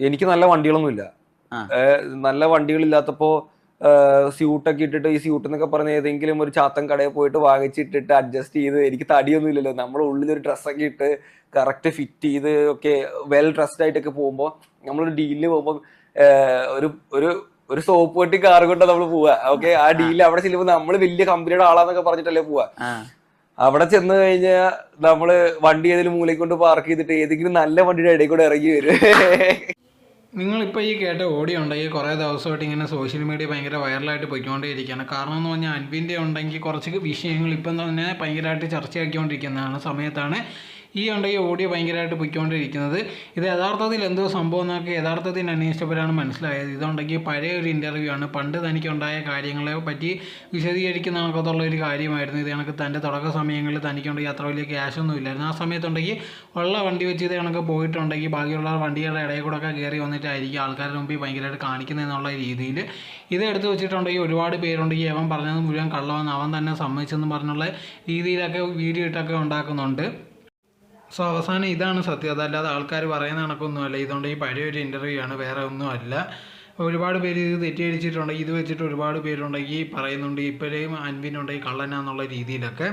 എനിക്ക് നല്ല വണ്ടികളൊന്നുമില്ല. നല്ല വണ്ടികളില്ലാത്തപ്പോ സ്യൂട്ടൊക്കെ ഇട്ടിട്ട് ഈ സ്യൂട്ട് എന്നൊക്കെ പറഞ്ഞ ഏതെങ്കിലും ഒരു ചാത്തൻ കടയിൽ പോയിട്ട് വാങ്ങിച്ചിട്ടിട്ട് അഡ്ജസ്റ്റ് ചെയ്ത്, എനിക്ക് തടിയൊന്നും ഇല്ലല്ലോ, നമ്മുടെ ഉള്ളിലൊരു ഡ്രസ്സൊക്കെ ഇട്ട് കറക്റ്റ് ഫിറ്റ് ചെയ്ത് ഒക്കെ വെൽ ഡ്രസ്ഡ് ആയിട്ടൊക്കെ പോകുമ്പോൾ നമ്മളൊരു ഡീലിന് പോകുമ്പോൾ ഒരു ഒരു ഒരു സോപ്പ് പെട്ടി കാർ കൊണ്ടാ നമ്മൾ പോവാ. ഓക്കെ, ആ ഡീലിൽ അവിടെ ചെല്ലുമ്പോൾ നമ്മൾ വലിയ കമ്പനിയുടെ ആളാന്നൊക്കെ പറഞ്ഞിട്ടല്ലേ പോവാ. അവിടെ ചെന്ന് കഴിഞ്ഞാൽ നമ്മള് വണ്ടി ഏതെങ്കിലും മൂലയ്ക്ക് കൊണ്ട് പാർക്ക് ചെയ്തിട്ട് ഏതെങ്കിലും നല്ല വണ്ടിയുടെ ഇടയിൽ കൂടെ ഇറങ്ങി വരും. നിങ്ങളിപ്പോൾ ഈ കേട്ട ഓഡിയോ ഉണ്ടെങ്കിൽ കുറേ ദിവസമായിട്ട് ഇങ്ങനെ സോഷ്യൽ മീഡിയ ഭയങ്കര വൈറലായിട്ട് പോയിക്കൊണ്ടേയിരിക്കുകയാണ്. കാരണം എന്ന് പറഞ്ഞാൽ അൻവിൻ്റെ ഉണ്ടെങ്കിൽ കുറച്ച് വിഷയങ്ങൾ ഇപ്പം തന്നെ ഭയങ്കരമായിട്ട് ചർച്ചയാക്കിക്കൊണ്ടിരിക്കുന്നതാണ് സമയത്താണ് ഈ ഉണ്ടെങ്കിൽ ഓഡിയോ ഭയങ്കരമായിട്ട് പോയിക്കൊണ്ടിരിക്കുന്നത്. ഇത് യഥാർത്ഥത്തിൽ എന്തോ സംഭവം എന്നൊക്കെ യഥാർത്ഥത്തിൽ അന്വേഷിച്ചപ്പോഴാണ് മനസ്സിലായത്. ഇതുണ്ടെങ്കിൽ പഴയ ഒരു ഇൻ്റർവ്യൂ ആണ്. പണ്ട് തനിക്കുണ്ടായ കാര്യങ്ങളെ പറ്റി വിശദീകരിക്കുന്ന കണക്കത്തുള്ള ഒരു കാര്യമായിരുന്നു. ഇത് കണക്ക് തൻ്റെ തുടക്ക സമയങ്ങളിൽ തനിക്കുണ്ടെങ്കിൽ അത്ര വലിയ ക്യാഷൊന്നും ഇല്ലായിരുന്നു. ആ സമയത്തുണ്ടെങ്കിൽ ഉള്ള വണ്ടി വെച്ച് ഇത് കണക്ക് പോയിട്ടുണ്ടെങ്കിൽ ബാക്കിയുള്ള വണ്ടികളുടെ ഇടയിൽ കൂടെ ഒക്കെ കയറി വന്നിട്ടായിരിക്കും ആൾക്കാരുടെ മുമ്പിൽ ഭയങ്കരമായിട്ട് കാണിക്കുന്നതെന്നുള്ള രീതിയിൽ ഇത് എടുത്ത് വെച്ചിട്ടുണ്ടെങ്കിൽ ഒരുപാട് പേരുണ്ടെങ്കിൽ അവൻ പറഞ്ഞത് മുഴുവൻ കള്ളമെന്ന് അവൻ തന്നെ സമ്മതിച്ചെന്ന് പറഞ്ഞുള്ള രീതിയിലൊക്കെ വീഡിയോ ഇട്ടൊക്കെ ഉണ്ടാക്കുന്നുണ്ട്. സോ അവസാനം ഇതാണ് സത്യം. അതല്ലാതെ ആൾക്കാർ പറയുന്ന കണക്കൊന്നുമല്ല. ഇതുകൊണ്ട് ഈ പഴയ ഒരു ഇൻ്റർവ്യൂ ആണ്, വേറെ ഒന്നുമല്ല. ഒരുപാട് പേര് ഇത് തെറ്റിദ്ധരിച്ചിട്ടുണ്ടെങ്കിൽ ഇത് വെച്ചിട്ട് ഒരുപാട് പേരുണ്ടെങ്കിൽ പറയുന്നുണ്ട് ഇപ്പോഴേയും അൻവിനുണ്ടെങ്കിൽ കള്ളനാന്നുള്ള രീതിയിലൊക്കെ.